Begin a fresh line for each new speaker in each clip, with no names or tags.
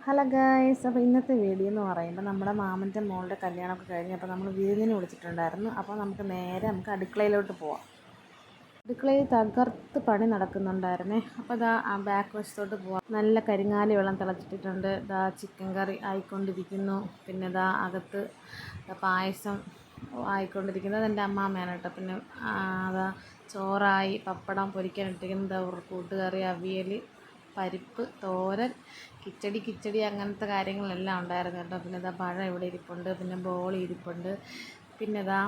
Hello guys, അപ്പോൾ ഇന്നത്തെ video എന്ന് പറയുമ്പോൾ നമ്മുടെ മാമൻ്റെ മോളുടെ കല്യാണമൊക്കെ കഴിഞ്ഞപ്പോൾ നമ്മൾ വിരുന്നിന് വിളിച്ചിട്ടുണ്ടായിരുന്നു. അപ്പോൾ നമുക്ക് അടുക്കളയിലോട്ട് പോവാം. അടുക്കളയിൽ തകർത്ത് പണി നടക്കുന്നുണ്ടായിരുന്നേ. അപ്പോൾ ഇതാ ആ ബാക്ക് വശത്തോട്ട് പോവാം. നല്ല കരിങ്ങാലി വെള്ളം തിളച്ചിട്ടുണ്ട്. ഇതാ ചിക്കൻ കറി ആയിക്കൊണ്ടിരിക്കുന്നു. പിന്നെ ഇതാ അകത്ത് പായസം ആയിക്കൊണ്ടിരിക്കുന്നത് എൻ്റെ അമ്മാമ്മയാണ് കേട്ടോ. പിന്നെ അതാ ചോറായി, പപ്പടം പൊരിക്കാൻ ഇട്ടിരിക്കുന്നത്, കൂട്ടുകറി, അവിയൽ, പരിപ്പ്, തോരൻ, കിച്ചടി അങ്ങനത്തെ കാര്യങ്ങളെല്ലാം ഉണ്ടായിരുന്നു കേട്ടോ. പിന്നെ ഇതാ പഴം ഇവിടെ ഇരിപ്പുണ്ട്, പിന്നെ ബോളി ഇരിപ്പുണ്ട്, പിന്നെ ഇതാ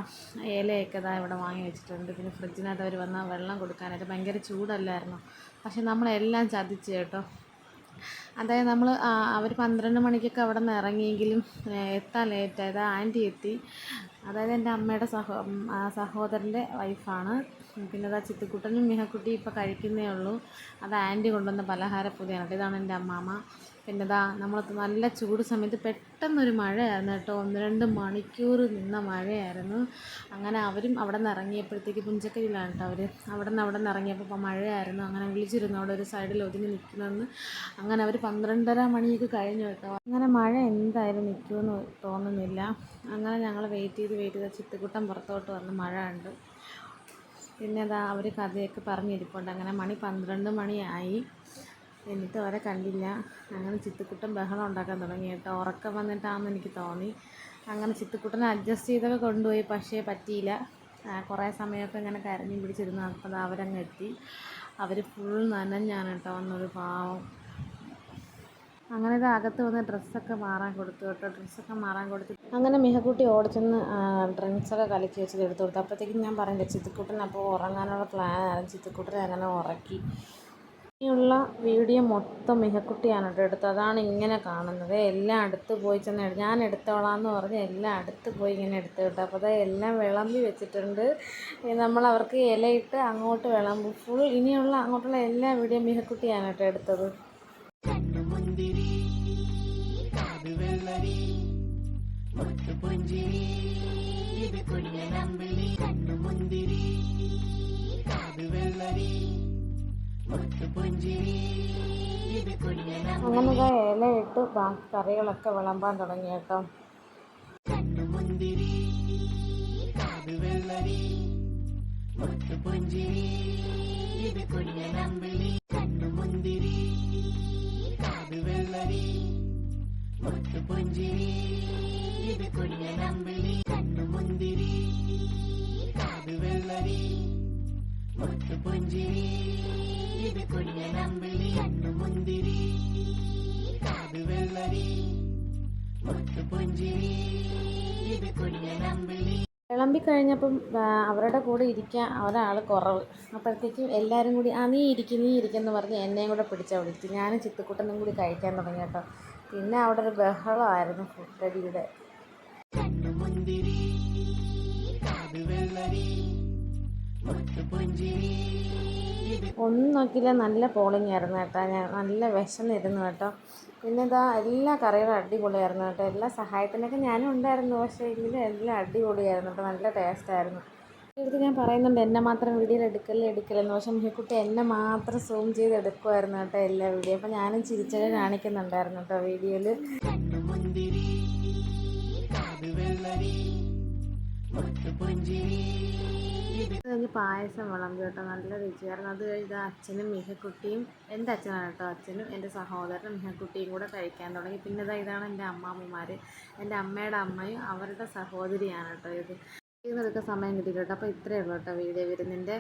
ഇലയൊക്കെ ഇതാ ഇവിടെ വാങ്ങി വെച്ചിട്ടുണ്ട്. പിന്നെ ഫ്രിഡ്ജിനകത്ത് അവർ വന്നാൽ വെള്ളം കൊടുക്കാനായിട്ട് ഭയങ്കര ചൂടല്ലായിരുന്നു. പക്ഷെ നമ്മളെല്ലാം ചതിച്ച് കേട്ടോ. അതായത് അവർ 12 മണിക്കൊക്കെ അവിടെ നിന്ന് ഇറങ്ങിയെങ്കിലും എത്താൻ ലേറ്റായത്. ആൻറ്റി എത്തി. അതായത് എൻ്റെ അമ്മയുടെ സഹോദരൻ്റെ വൈഫാണ്. പിന്നെ അതാ ചിത്തിക്കുട്ടനും മിഹക്കുട്ടിയും ഇപ്പോൾ കഴിക്കുന്നേ ഉള്ളൂ. അത് ആൻറ്റി കൊണ്ടുവന്ന പലഹാരപ്പൊതിയാണ് കേട്ടോ. ഇതാണ് എൻ്റെ അമ്മാമ്മ. പിന്നെ ഇതാ നമ്മൾ നല്ല ചൂട് സമയത്ത് പെട്ടെന്നൊരു മഴയായിരുന്നു കേട്ടോ. 1-2 മണിക്കൂർ നിന്ന മഴയായിരുന്നു. അങ്ങനെ അവരും അവിടെ നിന്ന് ഇറങ്ങിയപ്പോഴത്തേക്ക് പുഞ്ചക്കരിയിലാണ് കേട്ടോ അവർ. അവിടെ നിന്ന് ഇറങ്ങിയപ്പോൾ മഴയായിരുന്നു. അങ്ങനെ വിളിച്ചിരുന്നു അവിടെ ഒരു സൈഡിൽ ഒതുങ്ങി നിൽക്കുന്നതെന്ന്. അങ്ങനെ അവർ 12:30 മണിയൊക്കെ കഴിഞ്ഞു കേട്ടോ. അങ്ങനെ മഴ എന്തായാലും നിൽക്കുമെന്ന് തോന്നുന്നില്ല. അങ്ങനെ ഞങ്ങൾ വെയിറ്റ് ചെയ്ത് ചിത്തിക്കുട്ടൻ പുറത്തോട്ട് വന്ന് മഴ കണ്ടു. പിന്നെ അതാ അവർ കഥയൊക്കെ പറഞ്ഞിരിപ്പുണ്ട്. അങ്ങനെ മണി 12 മണിയായി. എന്നിട്ട് അവരെ കണ്ടില്ല. അങ്ങനെ ചിത്തിക്കുട്ടൻ ബഹളം ഉണ്ടാക്കാൻ തുടങ്ങി കേട്ടോ. ഉറക്കം വന്നിട്ടാണെന്ന് എനിക്ക് തോന്നി. അങ്ങനെ ചിത്തിക്കുട്ടനെ അഡ്ജസ്റ്റ് ചെയ്തൊക്കെ കൊണ്ടുപോയി. പക്ഷേ പറ്റിയില്ല. കുറേ സമയമൊക്കെ ഇങ്ങനെ കരഞ്ഞും പിടിച്ചിരുന്നു. അപ്പോൾ അത് അവരങ്ങ് എത്തി. അവർ ഫുൾ നനഞ്ഞാണ് കേട്ടോ വന്നത്, പാവം. അങ്ങനെ ഇത് അകത്ത് വന്ന് ഡ്രസ്സൊക്കെ മാറാൻ കൊടുത്തു കേട്ടോ. അങ്ങനെ മിഹക്കുട്ടി ഓടിച്ചെന്ന് ഡ്രിങ്ക്സൊക്കെ കലക്കി വെച്ചത് എടുത്തു കൊടുത്തു. അപ്പോഴത്തേക്കും ഞാൻ പറഞ്ഞില്ല, ചിത്തിക്കുട്ടൻ അപ്പോൾ ഉറങ്ങാനുള്ള പ്ലാനാണ്. ചിത്തിക്കുട്ടനെ അങ്ങനെ ഉറക്കി. ഇനിയുള്ള വീഡിയോ മൊത്തം മിഹക്കുട്ടിയാണ് കേട്ടോ എടുത്തത്. അതാണ് ഇങ്ങനെ കാണുന്നത്. എല്ലാം അടുത്ത് പോയി ചെന്ന് ഞാൻ എടുത്തോളാമെന്ന് പറഞ്ഞ് എല്ലാം അടുത്ത് പോയി ഇങ്ങനെ എടുത്ത് കേട്ടോ. അപ്പോൾ അത് എല്ലാം വിളമ്പി വെച്ചിട്ടുണ്ട്. നമ്മൾ അവർക്ക് ഇലയിട്ട് അങ്ങോട്ട് വിളമ്പും. ഫുൾ ഇനിയുള്ള അങ്ങോട്ടുള്ള എല്ലാ വീഡിയോ മിഹക്കുട്ടിയാണ് കേട്ടോ എടുത്തത്. അങ്ങനെ ഇലയിട്ട് ബാക്കി കറികളൊക്കെ വിളമ്പാൻ തുടങ്ങി കേട്ടോ. വിളമ്പി കഴിഞ്ഞപ്പം അവരുടെ കൂടെ ഇരിക്കാൻ ഒരാൾ കുറവ്. അപ്പോഴത്തേക്കും എല്ലാവരും കൂടി നീ ഇരിക്കുമെന്ന് പറഞ്ഞ് എന്നെയും കൂടെ പിടിച്ചവിടുത്തി. ഞാനും ചിത്തിക്കുട്ടനും കൂടി കഴിക്കാൻ തുടങ്ങി കേട്ടോ. പിന്നെ അവിടെ ഒരു ബഹളമായിരുന്നു ഫുഡടിയുടെ. ഒന്നും നോക്കിയില്ല, നല്ല പോളിംഗ് ആയിരുന്നു കേട്ടോ. ഞാൻ നല്ല വിശന്നിരുന്നു കേട്ടോ. പിന്നെ ഇതാ എല്ലാ കറികളും അടിപൊളിയായിരുന്നു കേട്ടോ. എല്ലാ സഹായത്തിനൊക്കെ ഞാനും ഉണ്ടായിരുന്നു. പക്ഷേ എങ്കിലും എല്ലാം അടിപൊളിയായിരുന്നു കേട്ടോ. നല്ല ടേസ്റ്റായിരുന്നു. എടുത്ത് ഞാൻ പറയുന്നുണ്ട് എന്നെ മാത്രം വീഡിയോയിൽ എടുക്കലെന്ന്. പക്ഷേ മിഹക്കുട്ടി എന്നെ മാത്രം സൂം ചെയ്ത് എടുക്കുമായിരുന്നു കേട്ടോ എല്ലാ വീഡിയോ. അപ്പോൾ ഞാനും ചിരിച്ചൊക്കെ കാണിക്കുന്നുണ്ടായിരുന്നു കേട്ടോ വീഡിയോയിൽ. കഴിഞ്ഞ് പായസം വിളമ്പി കേട്ടോ. നല്ല രുചിയായിരുന്നു. അത് കഴിഞ്ഞ് അച്ഛനും മിഹക്കുട്ടിയും, എൻ്റെ അച്ഛനാണ് കേട്ടോ, അച്ഛനും എൻ്റെ സഹോദരനും മിഹക്കുട്ടിയും കൂടെ കഴിക്കാൻ തുടങ്ങി. പിന്നെ ഇതാണ് എൻ്റെ അമ്മാമ്മമാർ. എൻ്റെ അമ്മയുടെ അമ്മയും അവരുടെ സഹോദരിയാണ് കേട്ടോ ഇത്. ഇന്നൊക്കെ സമയം കിട്ടി കേട്ടോ. അപ്പോൾ ഇത്രയേ ഉള്ളൂ കേട്ടോ വീഡിയോ വരുന്നതിൻ്റെ.